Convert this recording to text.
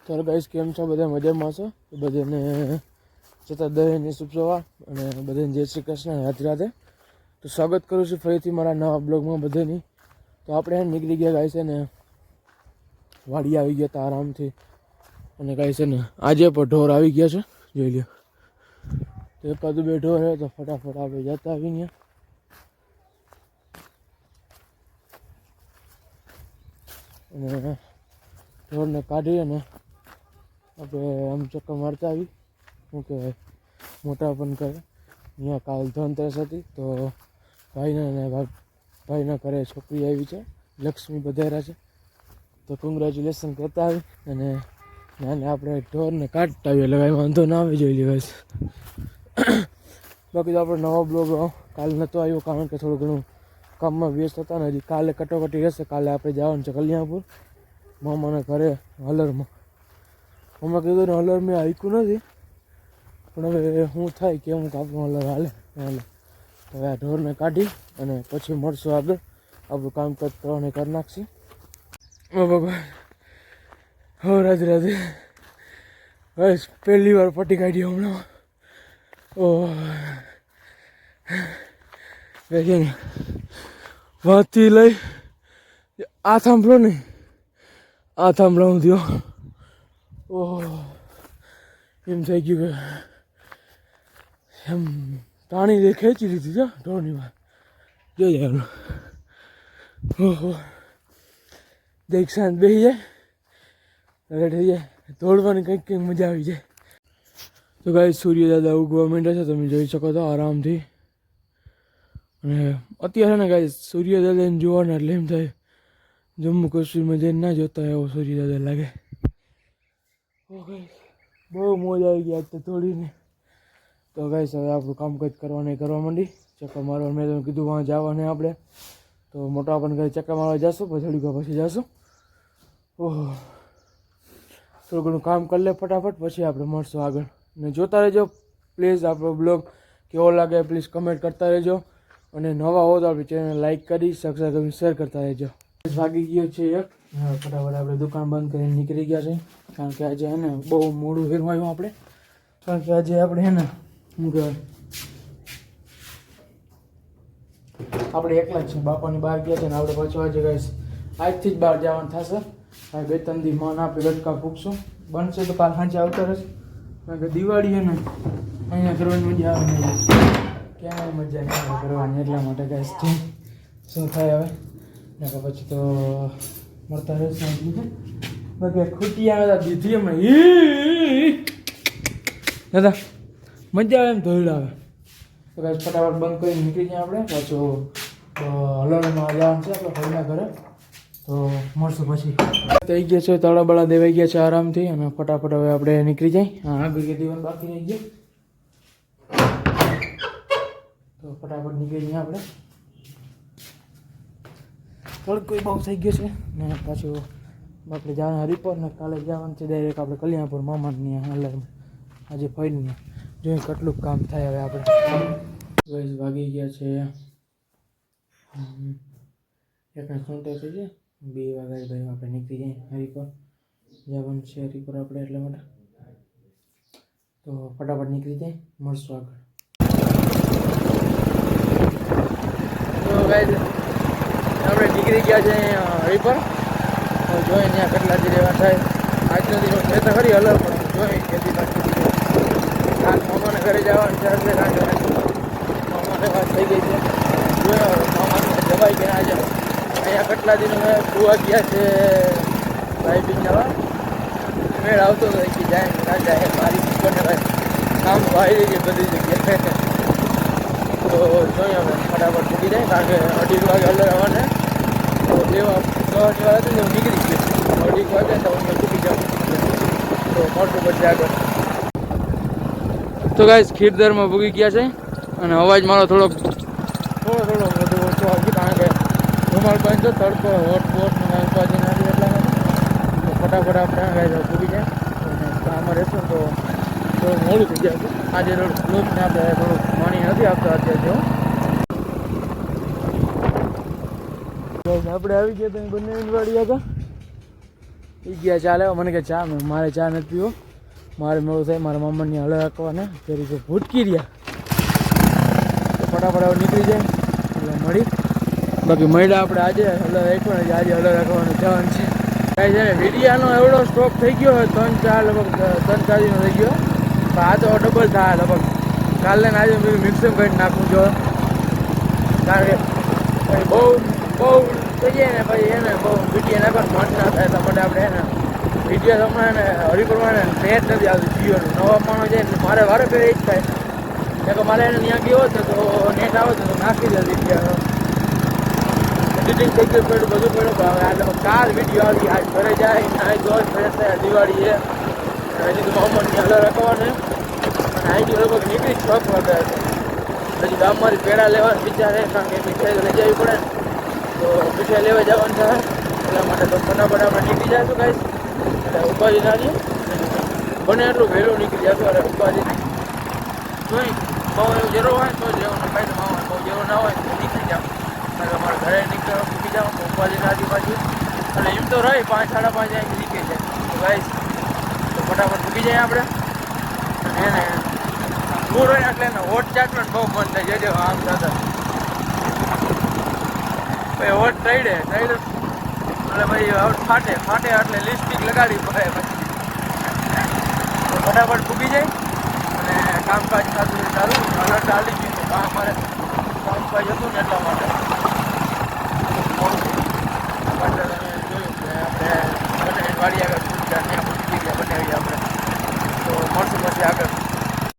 ચાલો ગાઈસ, કેમ છો? બધા મજામાં છો? બધાને જતા દહેની શુભ સવાર અને બધાને જય શ્રી કૃષ્ણ, રાધે રાધે. તો સ્વાગત કરું છું ફરીથી મારા નવા બ્લોગમાં બધાની. તો આપણે નીકળી ગયા ગાય છે ને, વાડી આવી ગયા હતા આરામથી. અને ગાય છે ને, આજે પણ ઢોર આવી ગયા છે, જોઈ લો. તો એકાદું બે ઢોર હે તો ફટાફટ આપણે જતા આવી ગયા. અને ઢોરને કાઢી અને આપણે આમ ચક્કર મારતા આવી. શું કહેવાય, મોટા પણ કરે. અહીંયા કાલ ધનતેરસ હતી તો ભાઈના ઘરે છોકરી આવી છે, લક્ષ્મી પધાર્યા છે. તો કોંગ્રેચ્યુલેશન કહેતા આવી અને નાને આપણે ઢોરને કાઢતા આવીએ એટલે કાંઈ વાંધો ના આવે, જોઈ લેવાય. બાકી તો આપણે નવો બ્લોગ કાલ નહોતો આવ્યો કારણ કે થોડું ઘણું કામમાં વ્યસ્ત હતા ને. હજી કાલે કટોકટી રહેશે. કાલે આપણે જવાનું છે કલ્યાણપુર મામાના ઘરે હલરમાં. અમે કીધું ને હલર મેં હાઈકું નથી, પણ હવે શું થાય કે હું આપણું હલર હાલે. તો હવે આ ઢોરને કાઢી અને પછી મળશું આગળ. આપણું કામકાજ કરવાને કરી નાખશું. ઓ ભગવાન, હો રાધે રાધે. બસ પહેલી વાર પટ્ટી કાઢી હમણાં. ઓહ છે ને, વાંચી લઈ આ થાંભલો નહીં, આ થાંભલાવું થયો. ઓહ, એમ થઈ ગયું કે એમ પાણી ખેંચી લીધી છે ઢોરની માં. જોઈ જાય ઓહો, દેખ શાંત બેસી જાય એટલે થઈ જાય દોડવાની કંઈક મજા આવી જાય. તો ગાઈસ, સૂર્ય દાદા ઉગવા માંડ્યા છે, તમે જોઈ શકો છો આરામથી. અને અત્યારે ને ગાઈસ, સૂર્ય દાદાને જોવાના એટલે એમ થાય જમ્મુ કાશ્મીરમાં જઈને ના જોતા એવો સૂર્ય દાદા લાગે. બહુ મોજ આવી ગઈ આજ તો થોડીને. તો ગાઈસ, હવે આપણું કામકાજ કરવા માંડી. ચક્કર મારવા મેં તમે કીધું વहाँ જવાને આપણે. તો મોટા પણ ઘરે ચક્કર મારવા જશું, પછી થોડીક વાર પછી જશું. ઓહ, થોડું ઘણું કામ કરી લે ફટાફટ, પછી આપણે મળશું આગળ. ને જોતા રહેજો પ્લીઝ. આપણો બ્લોગ કેવો લાગે પ્લીઝ કમેન્ટ કરતા રહેજો. અને નવા હો તો આપણી ચેનલ લાઈક કરી, સબસ્ક્રાઈબ કરી, શેર કરતા રહેજો. ભાગી ગયો છે એક. ફટાફટ આપણે દુકાન બંધ કરીને નીકળી ગયા છે કારણ કે આજે હે ને બહુ મોડું ફેરવાયું આપણે. કારણ કે આજે આપણે હે ને શું કહેવાય, આપણે એકલા જ છીએ. બાપાની બહાર ગયા છે ને આપણે પાછું આજે ગાઈસ આજથી જ બહાર જવાનું થશે. હવે 2-3 દી માન આપણે લટકા ફૂકશું. બનશે તો કાલ સાંજે આવતા રહેશે. કારણ કે દિવાળી હે ને અહીંયા કરવાની મજા આવે ને ક્યાંય મજા નહીં આવે કરવાની. એટલા માટે ગાઈસ શું થાય હવે ને પછી તો મળતા રહેશે. બાકી ખૂટી આવે દીધી એમ દાદા મજા આવે એમ ધોઈડ આવે. તો કાંઈ ફટાફટ બંધ કરીને નીકળી જાય આપણે. પાછું હલરમાં જવાનું છે આપણે ભાઈના ઘરે. તો મળશું પછી. થઈ ગયા છે, તળાબળા દેવાઈ ગયા છે આરામથી. અને ફટાફટ હવે આપણે નીકળી જાય. હા, આગળ કે દીવાન બાકી રહી ગયા તો ફટાફટ નીકળી જાય આપણે. તડકો બહુ થઈ ગયો છે ને. પાછું આપણે જવાનું હરિપર ને કાલે જવાનું છે ડાયરેક્ટ આપણે કલ્યાણપુર મામાની હલરમાં. આજે ફરીને જોઈએ કેટલું કામ થાય હવે આપણે. ગાઈસ, વાગી ગયા છે 1:30 થઈ જાય. 2 વાગ્યા ભાઈ આપણે નીકળી જાય હરિપર. જવાનું છે હરિપર આપણે એટલા માટે. તો ફટાફટ નીકળી જાય, મળશું આગળ. તો ગાઈસ, આપણે નીકળી ગયા છે હરિપર. તો જોઈએ ત્યાં કેટલા દી રહેવા થાય. આજનો દિવસ મેં તો ખરી હલર પણ જોઈએ કેટલી બાકી કાલ મામાના ઘરે જવાનું છે એટલે કારણ કે મામાને વાત થઈ ગઈ છે. જોયો મામાને જવાય કે ના જવાય. અહીંયા કેટલા દિનો મેં જોવા ગયા છે ભાઈ બી જવા મેળ આવતો હતો કે જાય ના જાય. મારી દીકરીને ભાઈ કામ તો આવી જાય બધી જગ્યાએ. તો જોઈએ હવે ફટાફટ મૂકી જાય કારણ કે 2:30 વાગે હલર આવવાને. તો લેવા દવાની વાર હતી ને હું નીકળી ગયો. 2:30 વાગે તો હું મૂકી જાઉં. તો મળતું પછી આગળ. તો ગાઈસ, ખીરદરમાં ભૂગી ગયા છે અને અવાજ મારો થોડો બધું ઓછો આવશે કારણ કે રૂમાલ બંધ તો તડકો હોટ ને ઉપાજી નાખી એટલા માટે. તો ફટાફટ આપણે ગાઈસ ભૂગી જાય. અને આમાં રહેશું તો થોડું મોડું થઈ જાય. આજે લોકોને આપણે થોડુંક પાણી નથી આપતા અત્યારે. આપણે આવી ગયા તો બંને વાળી હતા એ ગયા ચા લેવા. મને કે ચા મારે ચા નથી પીવો, મારે મોડું થાય, મારા મામાની હળે રાખવાને ફેરી જો ભૂટકી રહ્યા તો ફટાફટ હવે નીકળી જાય એટલે મળી. બાકી મળ્યા આપણે આજે હળે રાખ્યો ને આજે હળે રાખવાનું જવાનું છે. કાંઈ છે ને વિડીયાનો એવડો સ્ટોક થઈ ગયો હોય 3-4 લગભગ 3-4 દિનો થઈ ગયો, પણ આ તો ડબલ થાય લગભગ. કાલે ને આજે મિક્સર કરી નાખવું જો, કારણ કે બહુ થઈ જાય ને પછી એને બહુ વિડીયો નાખવાનું મન ના થાય. એટલા માટે આપણે એને વિડીયો હમણાં ને હરિપ્રમાણે નેટ નથી આવતું જીઓનું. નવા માણસ જાય એટલે મારે વારે ફેરે જ થાય કે મારે એને ત્યાં ગયો હતો તો નેટ આવે તો નાખી દે વિડીયો. એડિટિંગ થઈ ગયું પડ્યું બધું પડ્યું. હવે આ કાલ વિડીયો આવી, આજ ઘરે જાય નાઈ ધોઈ ફ્રેશ થાય. દિવાળી છે હજી તો મોહમ્મદની હલર રાખવાને અને અહીંથી લગભગ નીકળી 6 વાગે હશે. હજી ગામમાંથી પેડા લેવાનું વિચાર છે, કારણ કે મીઠાઈ લઈ જવી પડે ને તો મીઠાઈ લેવા જવાનું થાય. એટલા માટે તો ફટાફટ આપણે નીકળી જઈશું ગાઈસ. એટલે ઉપાધિ ના રહી, બને એટલું વહેલું નીકળી જશું. અરે ઉપાધિ જોઈ બહુ એવું જરૂર હોય તો જેવું કાંઈ તો મામા બહુ જરૂર ના હોય તો નીકળી જાવ. કારણ કે અમારે ઘરે નીકળવા મૂકી જાવ તો ઉપાધિ ના હતી પાછી. અને એમ તો રહી 5-5:30 અહીંથી નીકળી જાય તો ગાઈસ તો ફટાફટ મૂકી જાય આપણે. અને એને દૂર હોય એટલે એને હોટ ચાટવાનું બહુ મન થાય છે. આમ થતા ભાઈ હોટ ટ્રાઈડે એટલે ભાઈ ફાટે એટલે લિપસ્ટિક લગાડવી પડે પછી. તો ફટાફટ ફૂગી જાય અને કામકાજ થતું ચાલુ. અલર્ટ ચાલી ગયું કામ, અમારે કામકાજ હતું ને એટલા માટે.